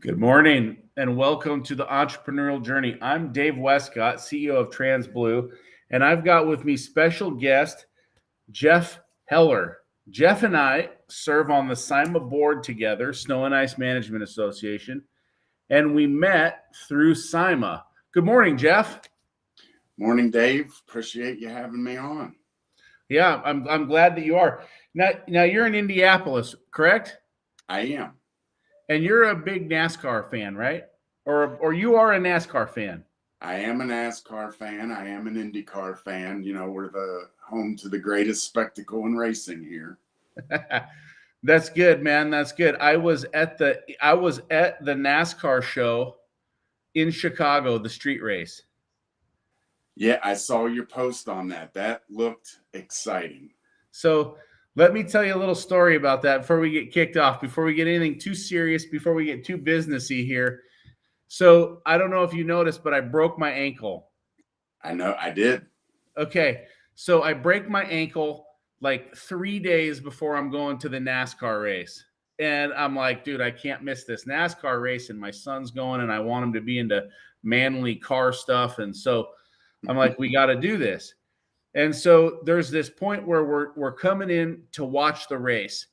Good morning and welcome to the Entrepreneurial Journey. I'm Dave Westcott, CEO of TransBlue, and I've got with me special guest Jeff Heller. Jeff and I serve on the SIMA board together, Snow and Ice Management Association, and we met through SIMA. Good morning, Jeff. Morning, Dave. Appreciate you having me on. Yeah, I'm glad that you are. Now you're in Indianapolis, correct? I am. And you're a big NASCAR fan, right? Or you are a NASCAR fan. I am a NASCAR fan. I am an IndyCar fan. You know, we're the home to the greatest spectacle in racing here. That's good, man. That's good. I was at the NASCAR show in Chicago, the street race. Yeah, I saw your post on that. That looked exciting. So let me tell you a little story about that before we get kicked off, before we get anything too serious, before we get too businessy here. So I don't know if you noticed, but I broke my ankle. I know I did. Okay. So I break my ankle like 3 days before I'm going to the NASCAR race. And I'm like, dude, I can't miss this NASCAR race. And my son's going and I want him to be into manly car stuff. And so I'm like, we got to do this. And so there's this point where we're coming in to watch the race.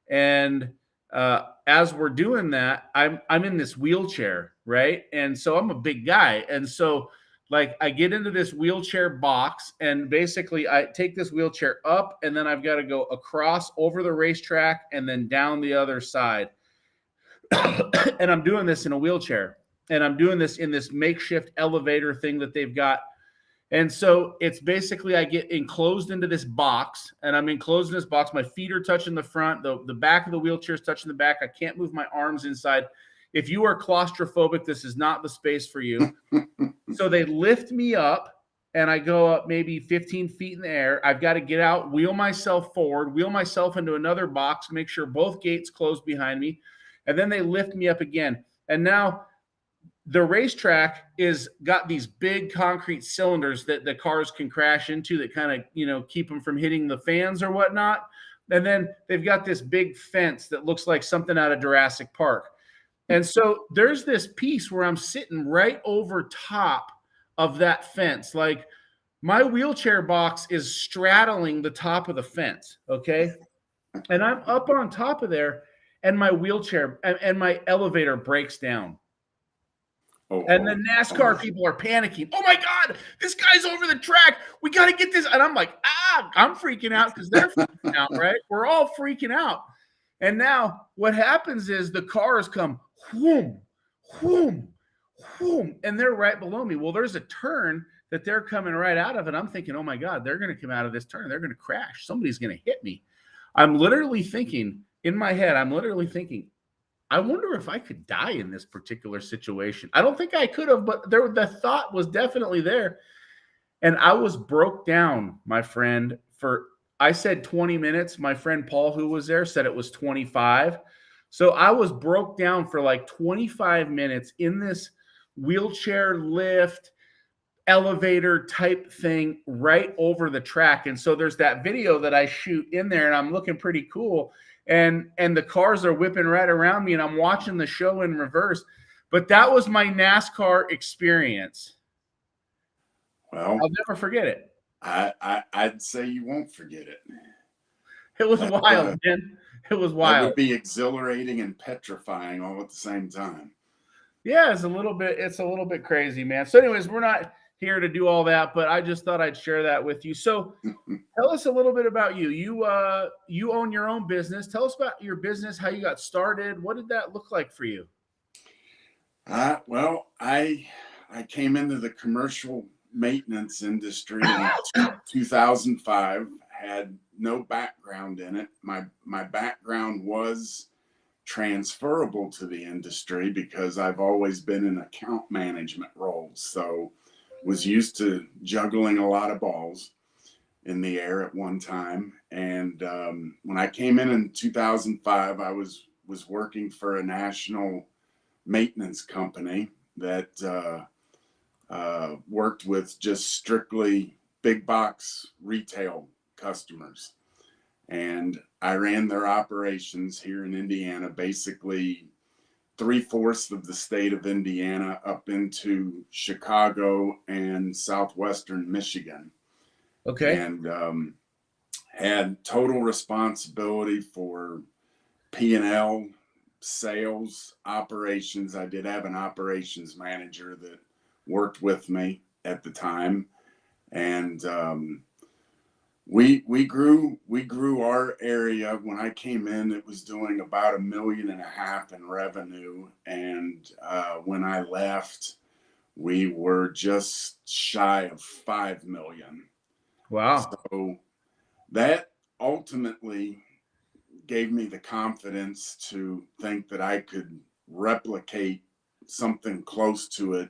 And as we're doing that, I'm in this wheelchair, right? And so I'm a big guy. And so like I get into this wheelchair box and basically I take this wheelchair up and then I've got to go across over the racetrack and then down the other side. And I'm doing this in a wheelchair and I'm doing this in this makeshift elevator thing that they've got. And so it's basically I get enclosed into this box and I'm enclosed in this box. My feet are touching the front. The back of the wheelchair is touching the back. I can't move my arms inside. If you are claustrophobic, this is not the space for you. So they lift me up and I go up maybe 15 feet in the air. I've got to get out, wheel myself forward, wheel myself into another box, make sure both gates close behind me. And then they lift me up again. And now the racetrack is got these big concrete cylinders that the cars can crash into that kind of, keep them from hitting the fans or whatnot. And then they've got this big fence that looks like something out of Jurassic Park. And so there's this piece where I'm sitting right over top of that fence. Like my wheelchair box is straddling the top of the fence. Okay. And I'm up on top of there and my wheelchair and my elevator breaks down. And the NASCAR people are panicking. Oh my God, this guy's over the track. We got to get this. And I'm like, I'm freaking out because they're freaking out, right? We're all freaking out. And now what happens is the cars come, whoom, whoom, whoom, and they're right below me. Well, there's a turn that they're coming right out of. And I'm thinking, oh my God, they're going to come out of this turn. They're going to crash. Somebody's going to hit me. I'm literally thinking in my head, I wonder if I could die in this particular situation. I don't think I could have, but the thought was definitely there. And I was broke down, my friend, I said 20 minutes. My friend Paul, who was there, said it was 25. So I was broke down for like 25 minutes in this wheelchair lift elevator type thing right over the track. And so there's that video that I shoot in there and I'm looking pretty cool. And the cars are whipping right around me and I'm watching the show in reverse. But that was my NASCAR experience. Well, I'll never forget it. I'd say you won't forget it. It was wild, man. It was wild. It would be exhilarating and petrifying all at the same time. Yeah, it's a little bit crazy, man. So anyways, we're not here to do all that, but I just thought I'd share that with you. So tell us a little bit about you. You own your own business. Tell us about your business, how you got started. What did that look like for you? Well, I came into the commercial maintenance industry in 2005, had no background in it. My background was transferable to the industry because I've always been in account management roles. So was used to juggling a lot of balls in the air at one time. And when I came in 2005, I was working for a national maintenance company that worked with just strictly big box retail customers. And I ran their operations here in Indiana, basically 3/4 of the state of Indiana up into Chicago and southwestern Michigan, Okay. and had total responsibility for P&L, sales, operations. I did have an operations manager that worked with me at the time, and we grew our area. When I came in, it was doing about $1.5 million in revenue, and when I left, we were just shy of 5 million. Wow. So that ultimately gave me the confidence to think that I could replicate something close to it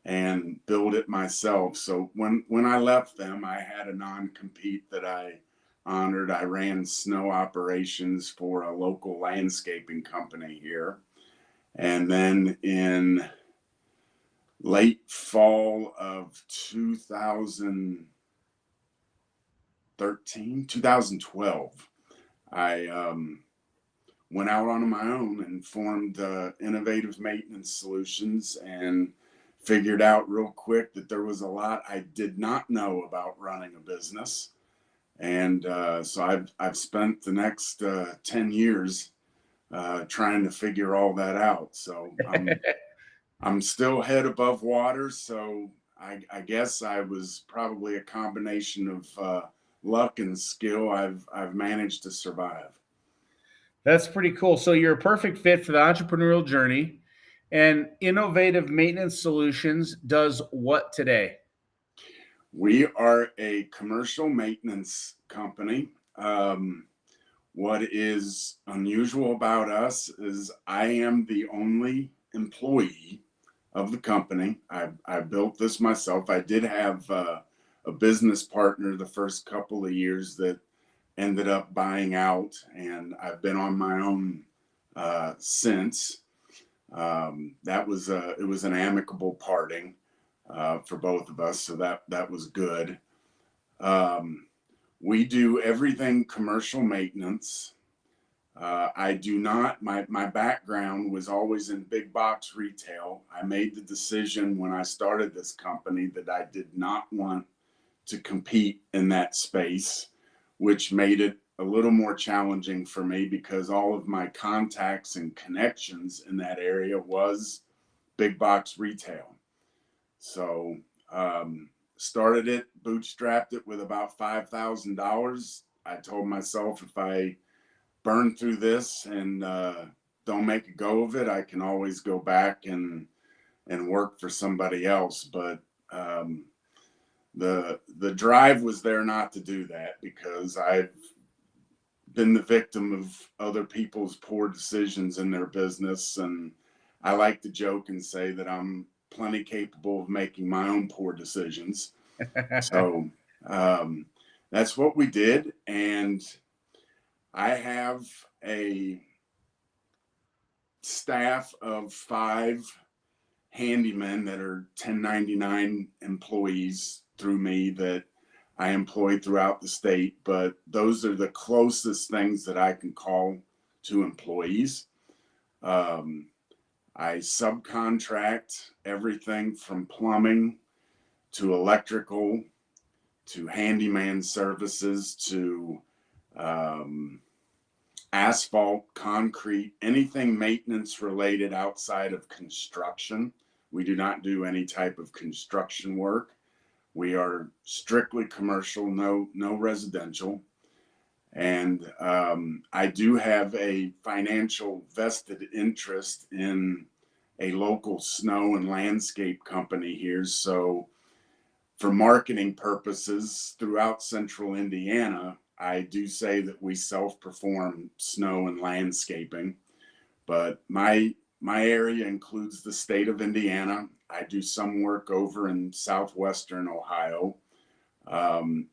and build it myself. So when I left them, I had a non-compete that I honored. I ran snow operations for a local landscaping company here. And then in late fall of 2012, I went out on my own and formed Innovative Maintenance Solutions, and figured out real quick that there was a lot I did not know about running a business. And so I've spent the next 10 years trying to figure all that out. So I'm still head above water. So I guess I was probably a combination of luck and skill. I've managed to survive. That's pretty cool. So you're a perfect fit for the entrepreneurial journey. And Innovative Maintenance Solutions does what today? We are a commercial maintenance company. What is unusual about us is I am the only employee of the company. I built this myself. I did have a business partner the first couple of years that ended up buying out, and I've been on my own since. It was an amicable parting for both of us, so that was good. We do everything commercial maintenance. I do not. My background was always in big box retail. I made the decision when I started this company that I did not want to compete in that space, which made it a little more challenging for me because all of my contacts and connections in that area was big box retail. So started it, bootstrapped it with about $5,000. I told myself if I burn through this and don't make a go of it, I can always go back and work for somebody else. But the drive was there not to do that because I've been the victim of other people's poor decisions in their business, and I like to joke and say that I'm plenty capable of making my own poor decisions. So that's what we did, and I have a staff of 5 handymen that are 1099 employees through me that I employ throughout the state, but those are the closest things that I can call to employees. I subcontract everything from plumbing to electrical to handyman services to asphalt, concrete, anything maintenance related outside of construction. We do not do any type of construction work. We are strictly commercial, no residential. And I do have a financial vested interest in a local snow and landscape company here. So for marketing purposes throughout central Indiana, I do say that we self-perform snow and landscaping, but my area includes the state of Indiana. I do some work over in southwestern Ohio.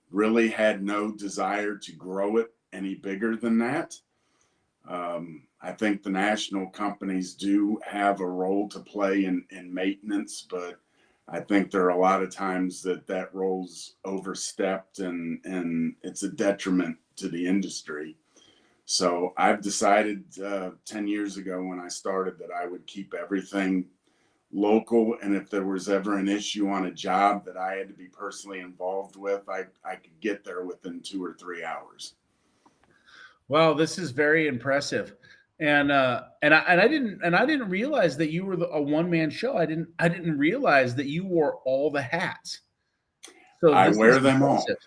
Really had no desire to grow it any bigger than that. I think the national companies do have a role to play in maintenance, but I think there are a lot of times that role's overstepped and it's a detriment to the industry. So I've decided 10 years ago when I started that I would keep everything local. And if there was ever an issue on a job that I had to be personally involved with, I could get there within 2 or 3 hours. Wow, this is very impressive. And I didn't realize that you were a one man show. I didn't realize that you wore all the hats. So I this is wear them all. impressive.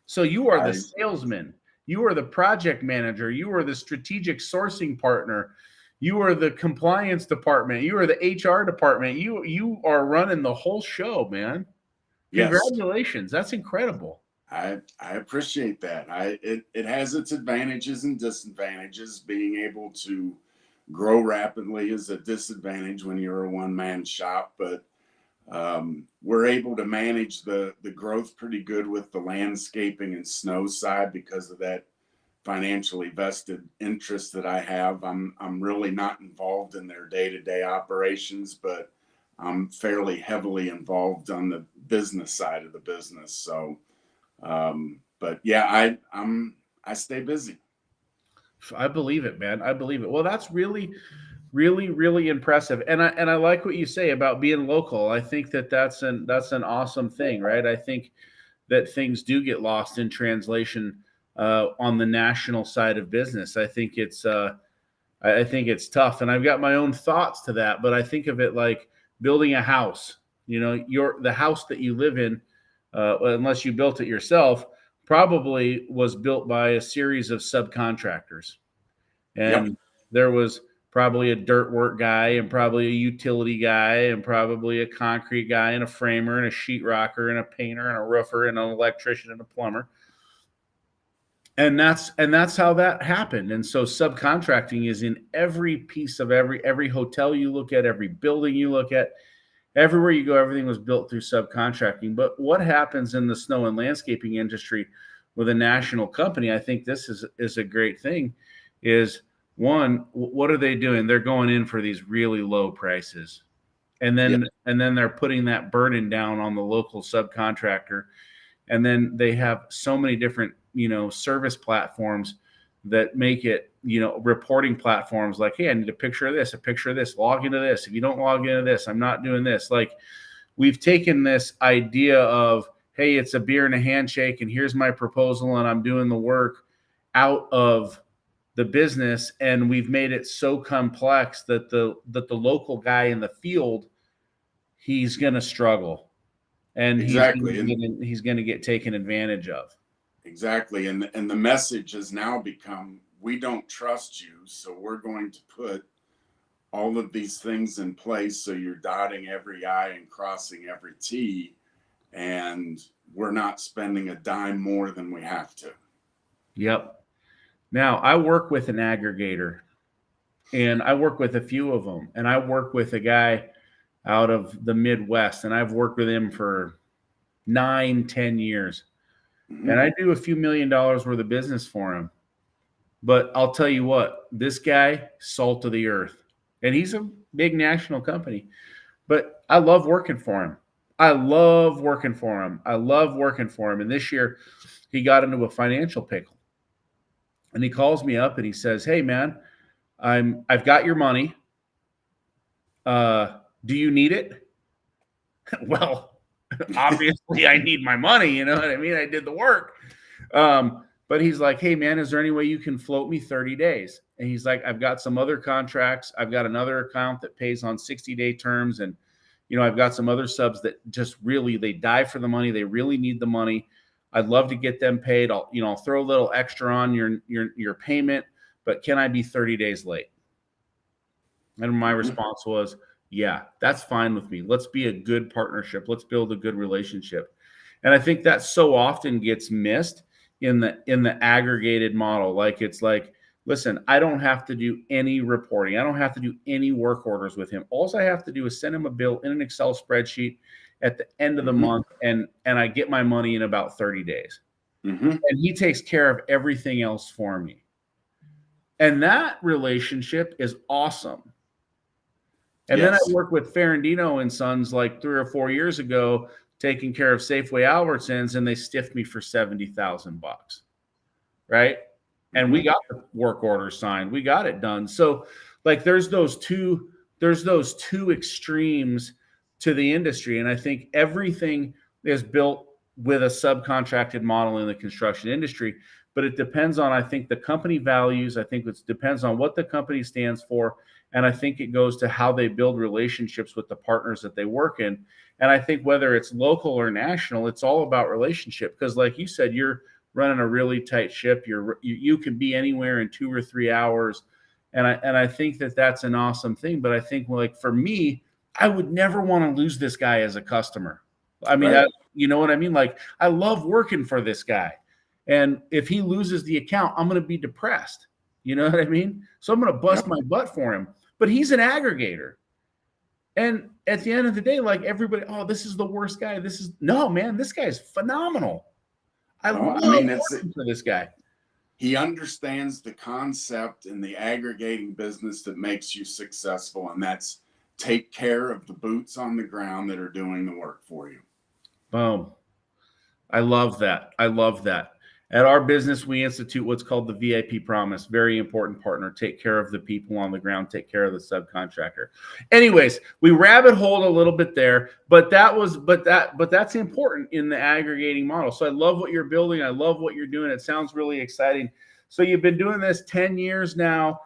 So you are the I, salesman, you are the project manager, you are the strategic sourcing partner, you are the compliance department, you are the HR department. You are running the whole show, man. yes, Congratulations. That's incredible. I appreciate that. It has its advantages and disadvantages. Being able to grow rapidly is a disadvantage when you're a one man shop, but we're able to manage the growth pretty good with the landscaping and snow side because of that financially vested interest that I have. I'm really not involved in their day to day operations, but I'm fairly heavily involved on the business side of the business. So, but yeah, I stay busy. I believe it, man. I believe it. Well, that's really, really, really impressive. And I like what you say about being local. I think that that's an awesome thing, right? I think that things do get lost in translation on the national side of business. I think it's tough, and I've got my own thoughts to that. But I think of it like building a house. You know, the house that you live in, unless you built it yourself, probably was built by a series of subcontractors, Yep. and there was probably a dirt work guy and probably a utility guy and probably a concrete guy and a framer and a sheetrocker and a painter and a roofer and an electrician and a plumber. And that's how that happened. And so subcontracting is in every piece of every hotel you look at, every building you look at, everywhere you go, everything was built through subcontracting. But what happens in the snow and landscaping industry with a national company, I think this is a great thing, is one, what are they doing? They're going in for these really low prices. And Yep. then they're putting that burden down on the local subcontractor. And then they have so many different, service platforms that make it, reporting platforms like, hey, I need a picture of this, a picture of this, log into this. If you don't log into this, I'm not doing this. Like, we've taken this idea of, hey, it's a beer and a handshake and here's my proposal and I'm doing the work, out of the business, and we've made it so complex that the local guy in the field, he's going to struggle, and Exactly. And he's going to get taken advantage of. exactly. And the message has now become, we don't trust you, so we're going to put all of these things in place so you're dotting every I and crossing every T, and we're not spending a dime more than we have to. Yep. Now, I work with an aggregator, and I work with a few of them, and I work with a guy out of the Midwest, and I've worked with him for 9, 10 years. And Mhm. I do a few $1 million worth of business for him. But I'll tell you what, this guy, salt of the earth. And he's a big national company. But I love working for him. I love working for him. I love working for him. And this year, he got into a financial pickle. And he calls me up and he says, "Hey man, I've got your money. Do you need it?" Well, obviously I need my money, you know what I mean? I did the work. But he's like, "Hey man, is there any way you can float me 30 days?" And he's like, "I've got some other contracts. I've got another account that pays on 60-day terms. And, I've got some other subs that just really, they die for the money. They really need the money. I'd love to get them paid. I'll throw a little extra on your payment, but can I be 30 days late?" And my Mhm. response was, "Yeah, that's fine with me. Let's be a good partnership. Let's build a good relationship." And I think that so often gets missed in the aggregated model. Like, it's like, listen, I don't have to do any reporting. I don't have to do any work orders with him. All I have to do is send him a bill in an Excel spreadsheet at the end of the Mhm. month, and I get my money in about 30 days. Mhm. And he takes care of everything else for me. And that relationship is awesome. And then I Yes. worked with Ferrandino and Sons like 3 or 4 years ago, taking care of Safeway Albertsons, and they stiffed me for $70,000, right? and we got the work order signed. We got it done. So like there's those two extremes to the industry. And I think everything is built with a subcontracted model in the construction industry, but it depends on, I think, the company values. I think it depends on what the company stands for. And I think it goes to how they build relationships with the partners that they work in. And I think whether it's local or national, it's all about relationship. Because like you said, you're running a really tight ship. You can be anywhere in 2 or 3 hours. And I think that that's an awesome thing. But I think like for me, I would never want to lose this guy as a customer. I mean, Right. you know what I mean? Like I love working for this guy. And if he loses the account, I'm going to be depressed. You know what I mean? So I'm going to bust my butt for him. But he's an aggregator. And at the end of the day, like everybody, oh, this is the worst guy. No, man, this guy is phenomenal. I love working for this guy. He understands the concept in the aggregating business that makes you successful, and that's take care of the boots on the ground that are doing the work for you. Boom. I love that. I love that. At our business, we institute what's called the VIP promise. Very important partner. Take care of the people on the ground. Take care of the subcontractor. Anyways, we rabbit holed a little bit there, but that's important in the aggregating model. So I love what you're building. I love what you're doing. It sounds really exciting. So you've been doing this 10 years now.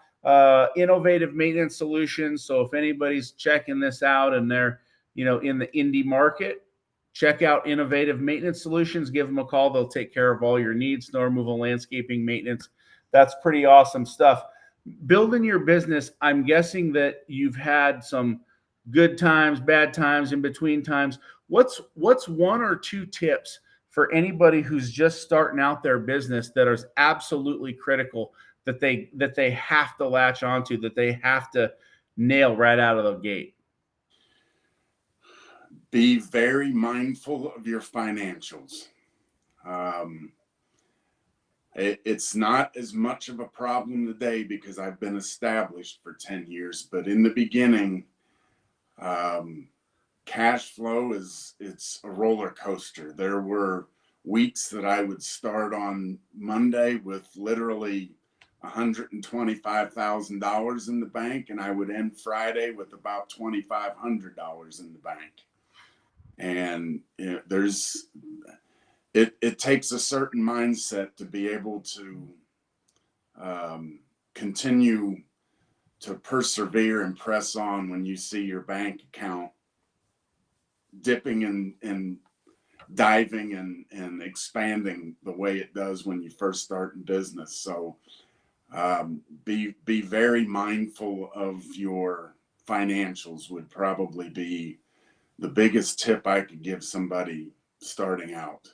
Innovative maintenance solutions. So if anybody's checking this out and they're, in the indie market, check out Innovative Maintenance Solutions. Give them a call. They'll take care of all your needs, snow removal, landscaping, maintenance. That's pretty awesome stuff. Building your business, I'm guessing that you've had some good times, bad times, in between times. What's 1 or 2 tips for anybody who's just starting out their business that is absolutely critical that they have to latch onto, that they have to nail right out of the gate? Be very mindful of your financials. It's not as much of a problem today because I've been established for 10 years, but in the beginning, cash flow it's a roller coaster. There were weeks that I would start on Monday with literally $125,000 in the bank, and I would end Friday with about $2,500 in the bank. And it takes a certain mindset to be able to continue to persevere and press on when you see your bank account dipping and diving and expanding the way it does when you first start in business. So be very mindful of your financials would probably be the biggest tip I could give somebody starting out.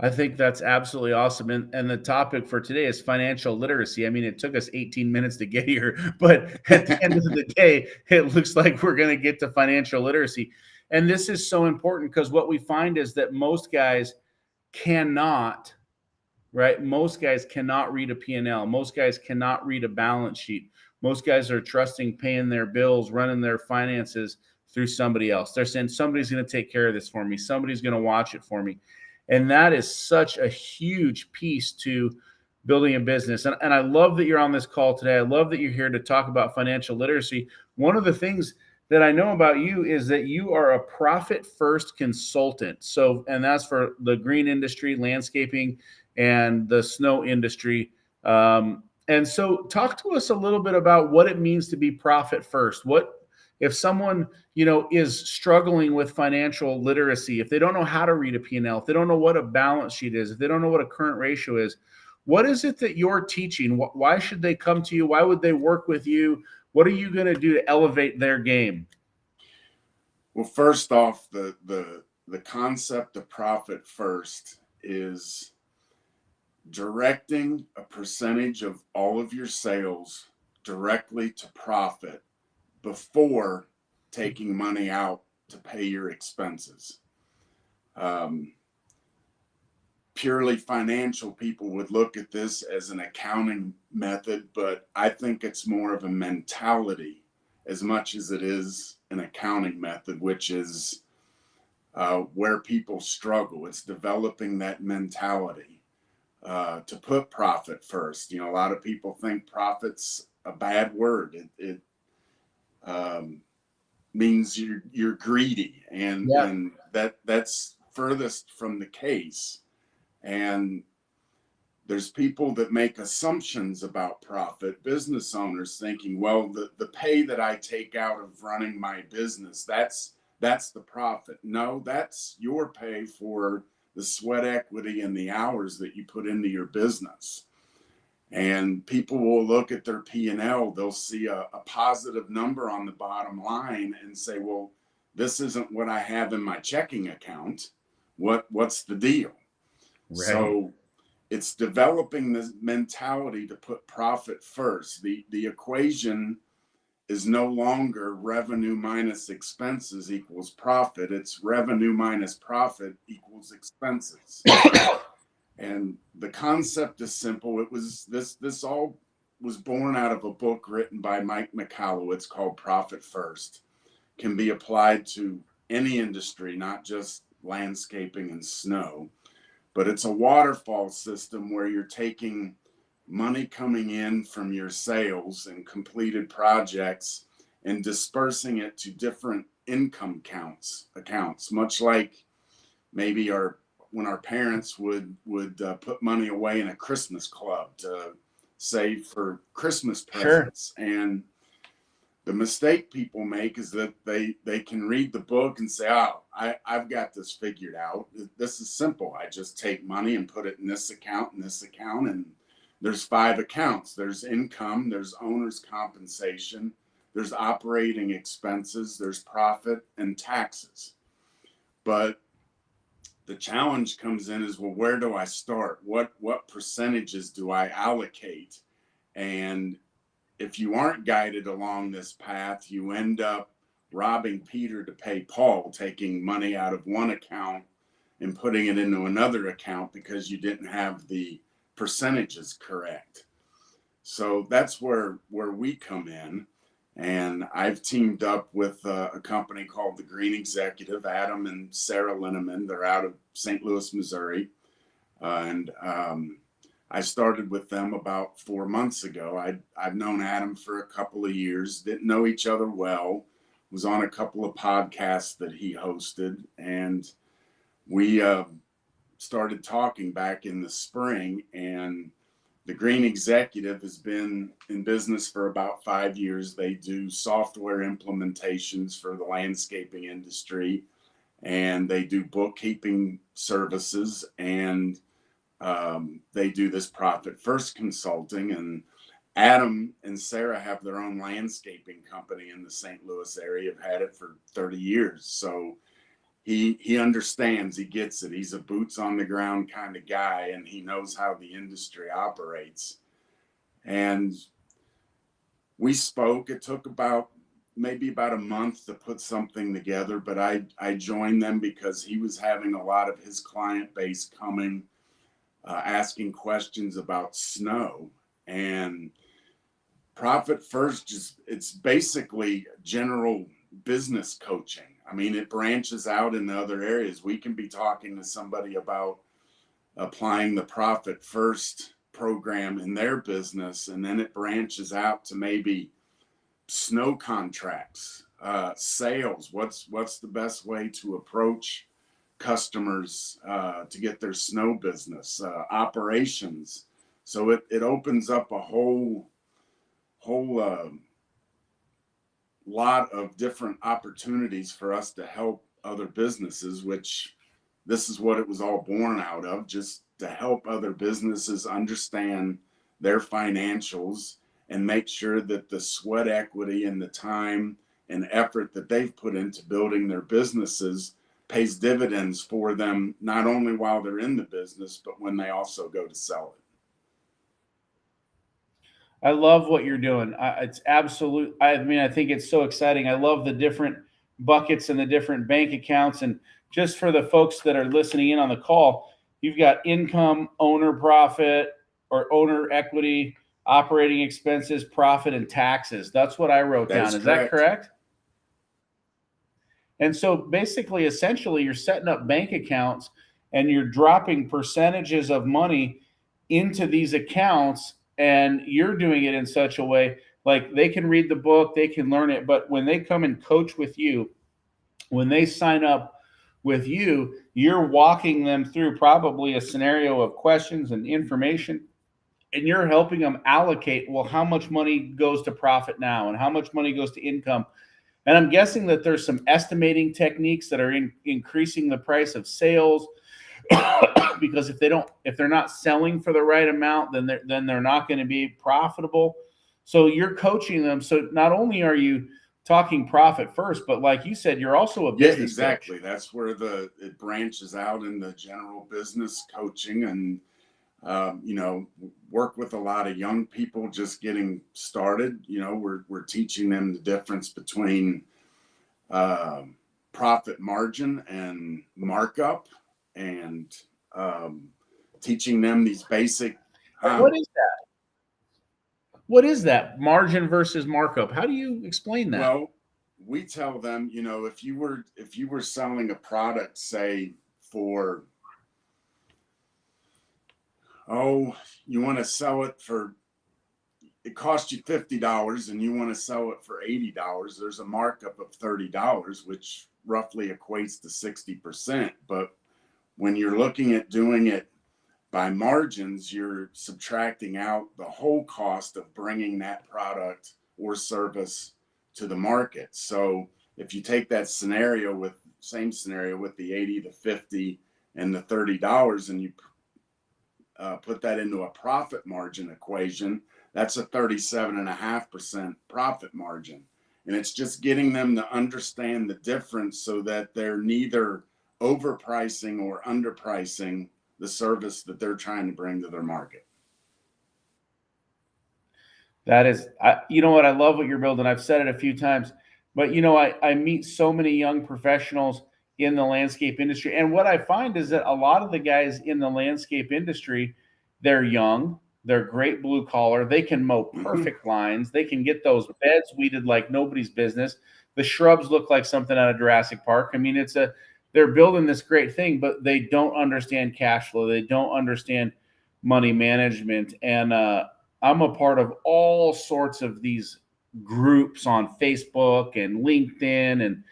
I think that's absolutely awesome. And the topic for today is financial literacy. I mean, it took us 18 minutes to get here, but at the end of the day, it looks like we're going to get to financial literacy. And this is so important because what we find is that most guys cannot, right? Most guys cannot read a P&L. Most guys cannot read a balance sheet. Most guys are trusting paying their bills, running their finances through somebody else. They're saying somebody's going to take care of this for me. Somebody's going to watch it for me. And that is such a huge piece to building a business. And I love that you're on this call today. I love that you're here to talk about financial literacy. One of the things that I know about you is that you are a profit first consultant. So, and that's for the green industry, landscaping, and the snow industry. And so talk to us a little bit about what it means to be profit first. What, if someone, is struggling with financial literacy, if they don't know how to read a P&L, if they don't know what a balance sheet is, if they don't know what a current ratio is, what is it that you're teaching? Why should they come to you? Why would they work with you? What are you going to do to elevate their game? Well, first off, the concept of profit first is directing a percentage of all of your sales directly to profit before taking money out to pay your expenses. Purely financial people would look at this as an accounting method, but I think it's more of a mentality as much as it is an accounting method, which is where people struggle. It's developing that mentality to put profit first. You know, a lot of people think profit's a bad word. It means you're greedy, and Yeah. and that's furthest from the case. And there's people that make assumptions about profit, business owners thinking, well, the pay that I take out of running my business, that's the profit. No, that's your pay for the sweat equity and the hours that you put into your business. And people will look at their P&L, they'll see a positive number on the bottom line and say, well, this isn't what I have in my checking account. What's the deal? Right. So it's developing this mentality to put profit first. The equation is no longer revenue minus expenses equals profit. It's revenue minus profit equals expenses. And the concept is simple. It was this all was born out of a book written by Mike Michalowicz called Profit First. Can be applied to any industry, not just landscaping and snow. But it's a waterfall system where you're taking money coming in from your sales and completed projects and dispersing it to different income accounts, much like maybe when our parents would put money away in a Christmas club to save for Christmas presents. Sure. And the mistake people make is that they can read the book and say, oh, I've got this figured out. This is simple. I just take money and put it in this account and this account. And there's 5 accounts. There's income, there's owner's compensation, there's operating expenses, there's profit and taxes. But the challenge comes in is, well, where do I start? What percentages do I allocate? And if you aren't guided along this path, you end up robbing Peter to pay Paul, taking money out of one account and putting it into another account because you didn't have the percentages correct. So that's where we come in. And I've teamed up with a company called The Green Executive, Adam and Sarah Linneman. They're out of St. Louis, Missouri. And I started with them about 4 months ago. I've known Adam for a couple of years, didn't know each other well, was on a couple of podcasts that he hosted. And we started talking back in the spring, and the Green Executive has been in business for about 5 years. They do software implementations for the landscaping industry, and they do bookkeeping services, and they do this profit first consulting. And Adam and Sarah have their own landscaping company in the St. Louis area, have had it for 30 years. So he understands, he gets it. He's a boots on the ground kind of guy, and he knows how the industry operates. And we spoke. It took maybe about a month to put something together, but I joined them because he was having a lot of his client base coming, asking questions about snow. And Profit First, it's basically general business coaching. I mean, it branches out into other areas. We can be talking to somebody about applying the Profit First program in their business, and then it branches out to maybe snow contracts, sales. What's the best way to approach customers to get their snow business, operations. So it opens up a whole lot of different opportunities for us to help other businesses, which this is what it was all born out of, just to help other businesses understand their financials and make sure that the sweat equity and the time and effort that they've put into building their businesses pays dividends for them, not only while they're in the business, but when they also go to sell it. I love what you're doing. It's absolute. I mean, I think it's so exciting. I love the different buckets and the different bank accounts. And just for the folks that are listening in on the call, you've got income, owner profit or owner equity, operating expenses, profit, and taxes. That's what I wrote down. Is that correct? And so basically, essentially, you're setting up bank accounts and you're dropping percentages of money into these accounts, and you're doing it in such a way like they can read the book, they can learn it, but when they come and coach with you, when they sign up with you, you're walking them through probably a scenario of questions and information, and you're helping them allocate, well, how much money goes to profit now and how much money goes to income. And I'm guessing that there's some estimating techniques that are increasing the price of sales because if they're not selling for the right amount, then they're not going to be profitable. So you're coaching them. So not only are you talking profit first, but like you said, you're also a business exactly. coach. That's where it branches out in the general business coaching, and work with a lot of young people just getting started. We're teaching them the difference between profit margin and markup, and teaching them these basic. What is that? What is that margin versus markup? How do you explain that? Well, we tell them, if you were selling a product, say for, you want to sell it for, it cost you $50 and you want to sell it for $80, there's a markup of $30, which roughly equates to 60%. But when you're looking at doing it by margins, you're subtracting out the whole cost of bringing that product or service to the market. So if you take that same scenario with the 80, the 50, and the $30, and you put that into a profit margin equation, that's a 37.5% profit margin. And it's just getting them to understand the difference so that they're neither overpricing or underpricing the service that they're trying to bring to their market. That is, you know what? I love what you're building. I've said it a few times, but I meet so many young professionals in the landscape industry. And what I find is that a lot of the guys in the landscape industry, they're young, they're great blue collar, they can mow perfect lines, they can get those beds weeded like nobody's business. The shrubs look like something out of Jurassic Park. I mean, they're building this great thing, but they don't understand cash flow. They don't understand money management. And I'm a part of all sorts of these groups on Facebook and LinkedIn,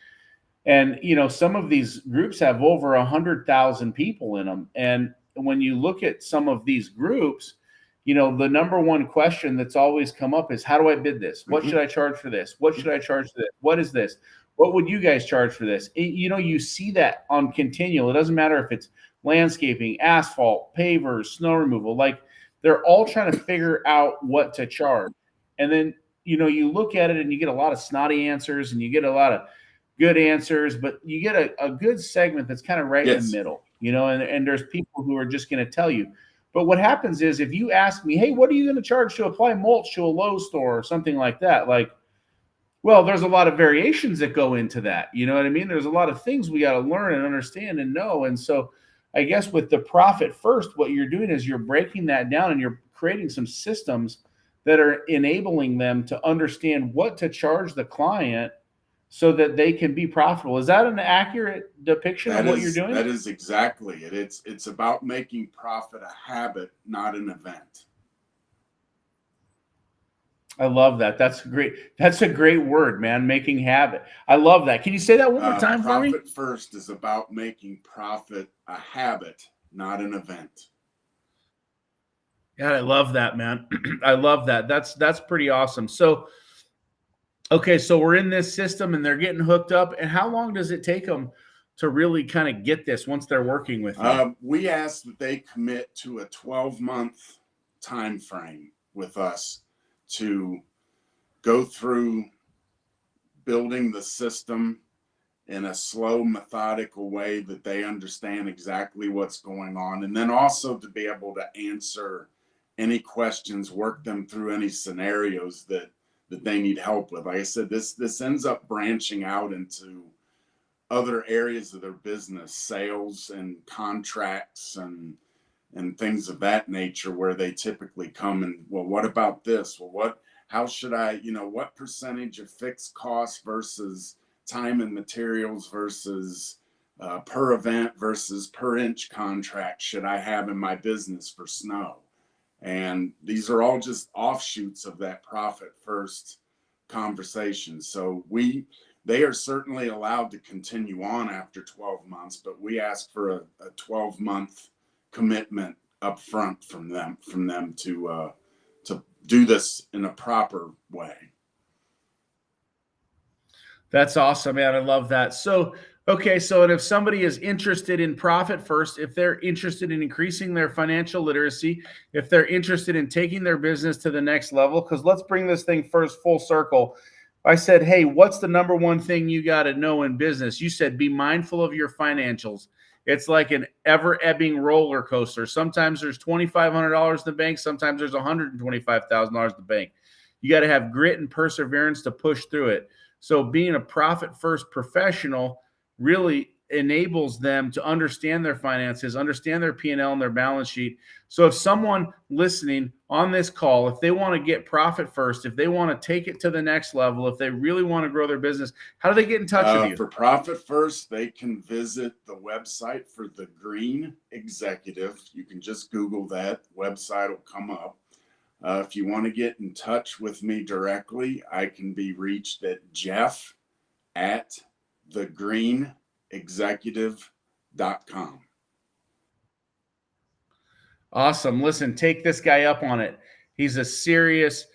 and some of these groups have over 100,000 people in them. And when you look at some of these groups, the number one question that's always come up is, how do I bid this? What should I charge for this? What should I charge for this? What is this? What would you guys charge for this? You see that on continual. It doesn't matter if it's landscaping, asphalt, pavers, snow removal. Like, they're all trying to figure out what to charge. And then, you look at it and you get a lot of snotty answers and you get a lot of good answers, but you get a good segment that's kind of right in the middle, and there's people who are just going to tell you. But what happens is, if you ask me, hey, what are you going to charge to apply mulch to a Lowe's store or something like that? Like, well, there's a lot of variations that go into that. You know what I mean? There's a lot of things we got to learn and understand and know. And so I guess with the profit first, what you're doing is you're breaking that down and you're creating some systems that are enabling them to understand what to charge the client so that they can be profitable. Is that an accurate depiction of what you're doing? That is exactly it. It's about making profit a habit, not an event. I love that. That's great. That's a great word, man. Making habit. I love that. Can you say that one more time for me? Profit first is about making profit a habit, not an event. Yeah, I love that, man. I love that. That's pretty awesome. So, okay, so we're in this system and they're getting hooked up. And how long does it take them to really kind of get this once they're working with you? We ask that they commit to a 12-month time frame with us to go through building the system in a slow, methodical way that they understand exactly what's going on. And then also to be able to answer any questions, work them through any scenarios that they need help with. Like I said, this ends up branching out into other areas of their business, sales and contracts and things of that nature, where they typically come and, well, what about this? Well, how should I, what percentage of fixed costs versus time and materials versus per event versus per inch contract should I have in my business for snow? And these are all just offshoots of that profit first conversation. So they are certainly allowed to continue on after 12 months, but we ask for a 12-month commitment up front from them to do this in a proper way. That's awesome, man. I love that. So, okay. So, and if somebody is interested in profit first, if they're interested in increasing their financial literacy, if they're interested in taking their business to the next level, because let's bring this thing first full circle. I said, hey, what's the number one thing you got to know in business? You said, be mindful of your financials. It's like an ever ebbing roller coaster. Sometimes there's $2,500 in the bank. Sometimes there's $125,000 in the bank. You got to have grit and perseverance to push through it. So being a profit first professional really enables them to understand their finances, understand their P&L and their balance sheet. So if someone listening on this call, if they want to get profit first, if they want to take it to the next level, if they really want to grow their business, how do they get in touch with you? For profit first, they can visit the website for The Green Executive. You can just Google that. Website will come up. If you want to get in touch with me directly, I can be reached at jeff@thegreenexecutive.com. Awesome. Listen, take this guy up on it. He's a serious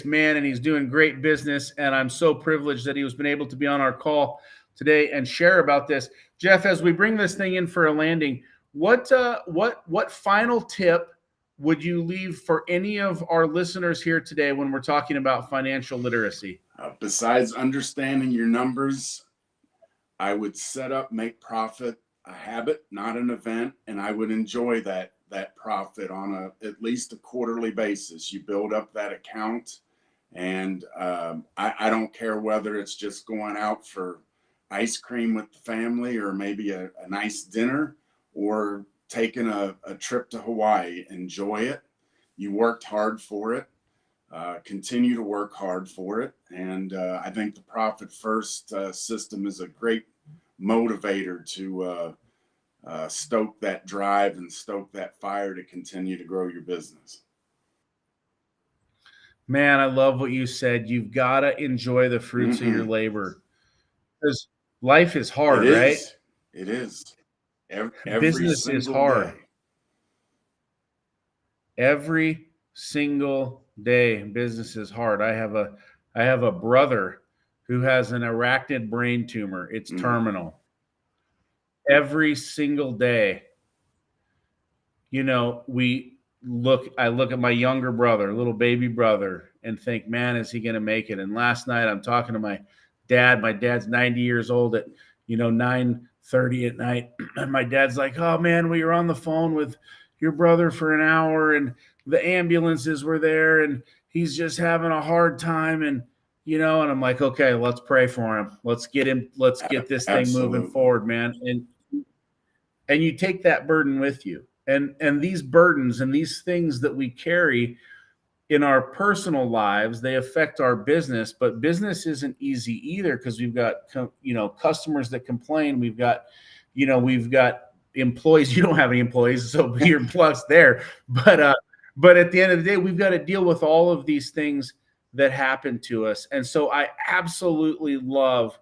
man, and he's doing great business. And I'm so privileged that he was been able to be on our call today and share about this. Jeff, as we bring this thing in for a landing, what final tip would you leave for any of our listeners here today when we're talking about financial literacy? Besides understanding your numbers, I would make profit a habit, not an event, and I would enjoy that profit on at least a quarterly basis. You build up that account, and I don't care whether it's just going out for ice cream with the family or maybe a nice dinner or taking a trip to Hawaii. Enjoy it. You worked hard for it. Continue to work hard for it. And I think the profit first system is a great motivator to stoke that drive and stoke that fire to continue to grow your business. Man, I love what you said. You've got to enjoy the fruits of your labor, because life is hard, right? It is. Every Business is hard. day. Every single day, business is hard. I have a brother who has an arachnid brain tumor. It's terminal. Every single day, I look at my younger brother, little baby brother, and think, man, is he going to make it? And last night I'm talking to my dad. My dad's 90 years old at 9:30 at night. And my dad's like, oh man, we were on the phone with your brother for an hour and the ambulances were there and he's just having a hard time. And I'm like, okay, let's pray for him. Let's get this thing moving forward, man. And you take that burden with you. And these burdens and these things that we carry in our personal lives, they affect our business, but business isn't easy either, because we've got, customers that complain. We've got employees. You don't have any employees, so you're plus there. But at the end of the day, we've got to deal with all of these things that happen to us. And so I absolutely love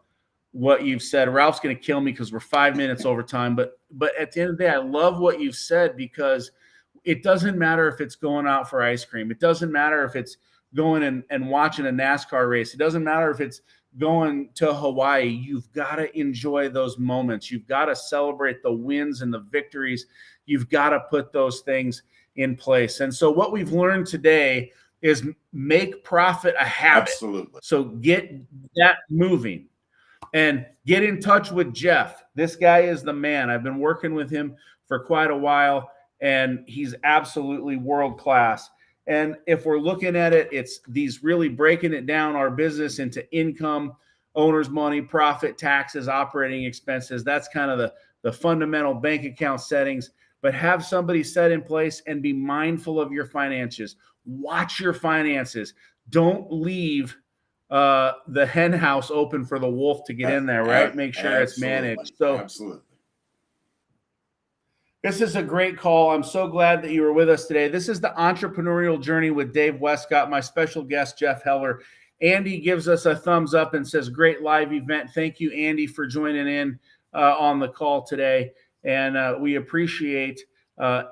what you've said. Ralph's going to kill me because we're 5 minutes over time. But at the end of the day, I love what you've said, because it doesn't matter if it's going out for ice cream. It doesn't matter if it's going and watching a NASCAR race. It doesn't matter if it's going to Hawaii. You've got to enjoy those moments. You've got to celebrate the wins and the victories. You've got to put those things in place. And so what we've learned today is make profit a habit. Absolutely. So get that moving. And get in touch with Jeff. This guy is the man. I've been working with him for quite a while, and he's absolutely world class. And if we're looking at it, it's these really breaking it down, our business into income, owner's money, profit, taxes, operating expenses. That's kind of the fundamental bank account settings. But have somebody set in place and be mindful of your finances. Watch your finances. Don't leave the hen house open for the wolf to get in there, right? Make sure it's managed. So absolutely. This is a great call. I'm so glad that you were with us today. This is the Entrepreneurial Journey with Dave Westcott, my special guest, Jeff Heller. Andy gives us a thumbs up and says, great live event. Thank you, Andy, for joining in on the call today. And we appreciate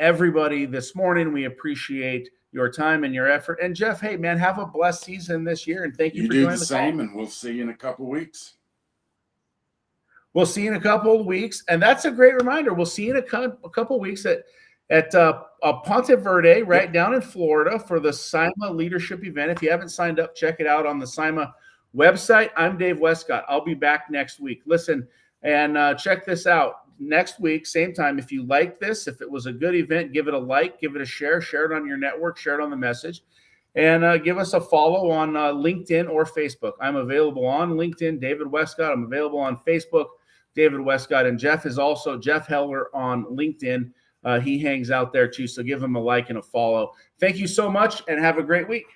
everybody this morning. We appreciate your time and your effort. And Jeff, hey, man, have a blessed season this year. And thank you for joining the call. You do the same, and we'll see you in a couple of weeks. We'll see you in a couple of weeks. And that's a great reminder. We'll see you in a couple of weeks at Ponte Verde, right down in Florida for the SIMA leadership event. If you haven't signed up, check it out on the SIMA website. I'm Dave Westcott. I'll be back next week. Listen, and check this out. Next week, same time, if you like this, if it was a good event, give it a like, give it a share it on your network, share it on the message, and give us a follow on LinkedIn or Facebook. I'm available on LinkedIn, David Westcott. I'm available on Facebook, David Westcott, and Jeff is also Jeff Heller on LinkedIn. He hangs out there too, so give him a like and a follow. Thank you so much, and have a great week.